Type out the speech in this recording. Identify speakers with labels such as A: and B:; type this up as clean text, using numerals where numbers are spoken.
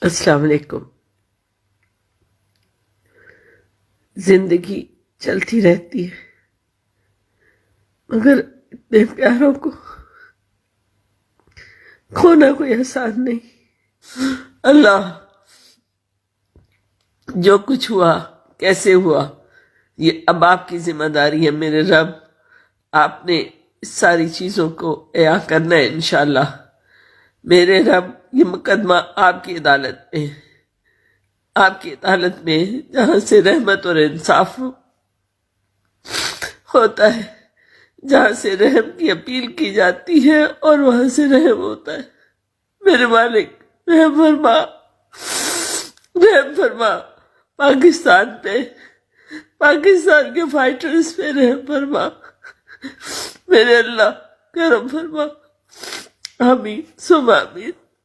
A: अस्सलाम वालेकुम। जिंदगी चलती रहती है मगर इतने प्यारों को खोना कोई आसान नहीं। अल्लाह, जो कुछ हुआ कैसे हुआ ये अब आपकी जिम्मेदारी है मेरे रब। आपने इस सारी चीजों को अया करना है इंशाल्लाह। मेरे रब, ये मुकदमा आपकी अदालत में, आपकी अदालत में जहां से रहमत और इंसाफ होता है, जहां से रहम की अपील की जाती है और वहां से रहम होता है। मेरे मालिक, रहम फरमा, रहम फरमा। पाकिस्तान पे, पाकिस्तान के फाइटर्स पे रहम फरमा। मेरे अल्लाह करम फरमा। आमीन सुमा आमीन।